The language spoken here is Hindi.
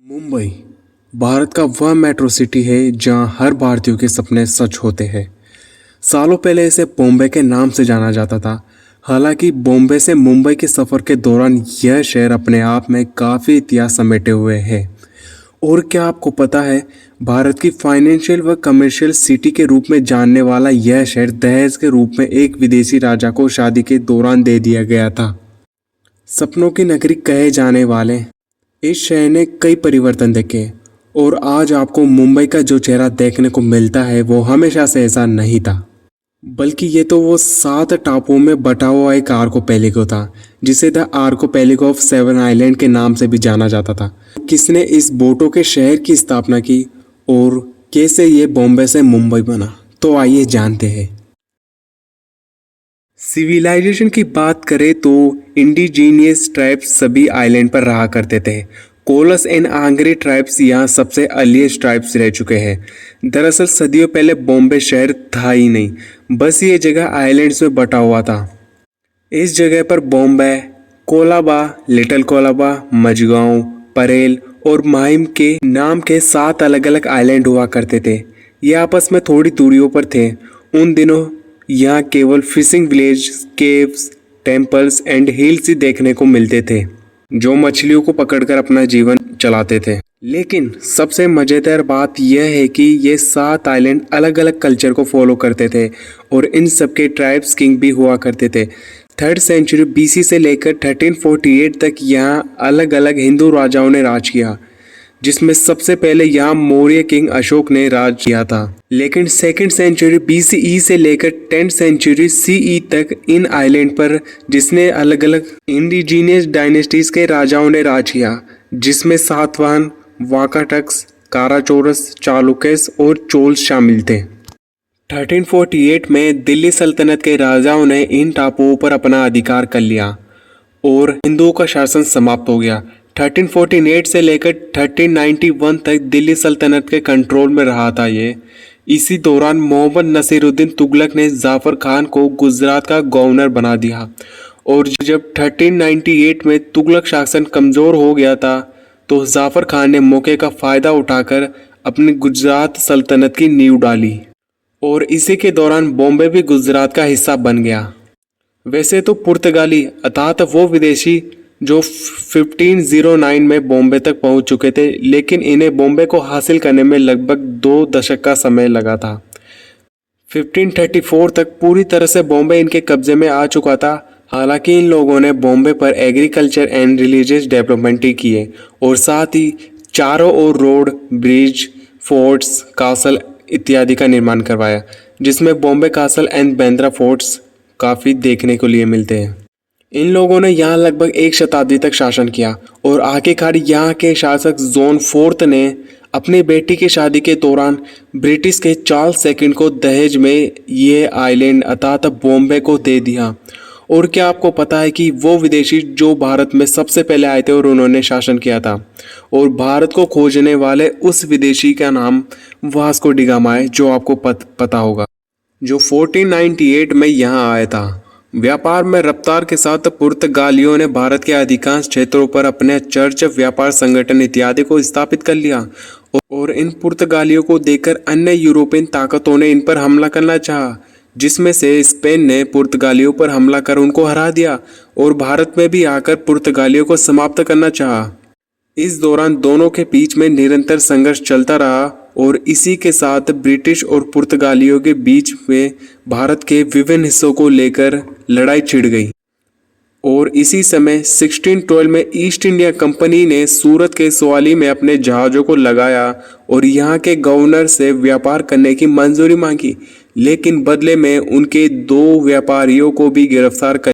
मुंबई भारत का वह मेट्रो सिटी है जहां हर भारतीयों के सपने सच होते हैं। सालों पहले इसे बॉम्बे के नाम से जाना जाता था। हालांकि बॉम्बे से मुंबई के सफ़र के दौरान यह शहर अपने आप में काफ़ी इतिहास समेटे हुए है। और क्या आपको पता है, भारत की फाइनेंशियल व कमर्शियल सिटी के रूप में जानने वाला यह शहर दहेज के रूप में एक विदेशी राजा को शादी के दौरान दे दिया गया था। सपनों की नगरी कहे जाने वाले इस शहर ने कई परिवर्तन देखे और आज आपको मुंबई का जो चेहरा देखने को मिलता है वो हमेशा से ऐसा नहीं था, बल्कि ये तो वो 7 टापुओं में बटा हुआ एक आर्कोपेलिगो था जिसे द आर्कोपेलिगो ऑफ 7 आइलैंड के नाम से भी जाना जाता था। किसने इस बोटो के शहर की स्थापना की और कैसे ये बॉम्बे से मुंबई बना, तो आइए जानते हैं। सिविलाइजेशन की बात करें तो इंडिजीनियस ट्राइब्स सभी आइलैंड पर रहा करते थे। कोलस एंड आंग्रे ट्राइब्स यहाँ सबसे अर्लीस्ट ट्राइब्स रह चुके हैं। दरअसल सदियों पहले बॉम्बे शहर था ही नहीं, बस ये जगह आइलैंड्स में बटा हुआ था। इस जगह पर बॉम्बे, कोलाबा, लिटिल कोलाबा, मझगांव, परेल और माहिम के नाम के 7 अलग अलग आइलैंड हुआ करते थे। ये आपस में थोड़ी दूरियों पर थे। उन दिनों यहाँ केवल fishing village, caves, temples and hills ही देखने को मिलते थे जो मछलियों को पकड़कर अपना जीवन चलाते थे। लेकिन सबसे मज़ेदार बात यह है कि ये 7 आइलैंड अलग अलग कल्चर को फॉलो करते थे और इन सबके ट्राइब्स किंग भी हुआ करते थे। 3rd सेंचुरी BC से लेकर 1348 तक यहाँ अलग अलग हिंदू राजाओं ने राज किया, जिसमें सबसे पहले यहाँ मौर्य किंग अशोक ने राज किया था। लेकिन 2nd सेंचुरी BCE से लेकर 10th सेंचुरी CE तक इन आइलैंड पर जिसने अलग अलग इंडिजीनियस डायनेस्टीज के राजाओं ने राज किया, जिसमें सातवाहन, वाकाटक्स, काराचोरस, चालुक्यस और चोल्स शामिल थे। 1348 में दिल्ली सल्तनत के राजाओं ने इन टापुओं पर अपना अधिकार कर लिया और हिंदुओं का शासन समाप्त हो गया। 1348 से लेकर 1391 तक दिल्ली सल्तनत के कंट्रोल में रहा था ये। इसी दौरान मोहम्मद नसीरुद्दीन तुगलक ने जाफर खान को गुजरात का गवर्नर बना दिया और जब 1398 में तुगलक शासन कमज़ोर हो गया था तो जाफर खान ने मौके का फ़ायदा उठाकर अपनी गुजरात सल्तनत की नींव डाली और इसी के दौरान बॉम्बे भी गुजरात का हिस्सा बन गया। वैसे तो पुर्तगाली अर्थात वो विदेशी जो 1509 में बॉम्बे तक पहुंच चुके थे, लेकिन इन्हें बॉम्बे को हासिल करने में लगभग 2 दशक का समय लगा था। 1534 तक पूरी तरह से बॉम्बे इनके कब्जे में आ चुका था। हालांकि इन लोगों ने बॉम्बे पर एग्रीकल्चर एंड रिलीजियस डेवलपमेंट ही किए और साथ ही चारों ओर रोड, ब्रिज, फोर्ट्स, कासल इत्यादि का निर्माण करवाया, जिसमें Bombay castle and Bandra forts काफ़ी देखने को लिए मिलते हैं। इन लोगों ने यहाँ लगभग 1 शताब्दी तक शासन किया और आखिरकार यहाँ के शासक जॉन 4th ने अपनी बेटी की शादी के दौरान ब्रिटिश के चार्ल्स II को दहेज में ये आइलैंड अर्थात बॉम्बे को दे दिया। और क्या आपको पता है कि वो विदेशी जो भारत में सबसे पहले आए थे और उन्होंने शासन किया था, और भारत को खोजने वाले उस विदेशी का नाम वास्को डी गामा है, जो आपको पता होगा, जो 1498 में यहाँ आया था। व्यापार में रफ्तार के साथ पुर्तगालियों ने भारत के अधिकांश क्षेत्रों पर अपने चर्च, व्यापार संगठन इत्यादि को स्थापित कर लिया और इन पुर्तगालियों को देखकर अन्य यूरोपियन ताकतों ने इन पर हमला करना चाहा, जिसमें से स्पेन ने पुर्तगालियों पर हमला कर उनको हरा दिया और भारत में भी आकर पुर्तगालियों को समाप्त करना चाहा। इस दौरान दोनों के बीच में निरंतर संघर्ष चलता रहा और इसी के साथ ब्रिटिश और पुर्तगालियों के बीच में भारत के विभिन्न हिस्सों को लेकर लड़ाई छिड़ गई। और इसी समय 1612 में ईस्ट इंडिया कंपनी ने सूरत के सवाली में अपने जहाज़ों को लगाया और यहाँ के गवर्नर से व्यापार करने की मंजूरी मांगी, लेकिन बदले में उनके 2 व्यापारियों को भी गिरफ्तार कर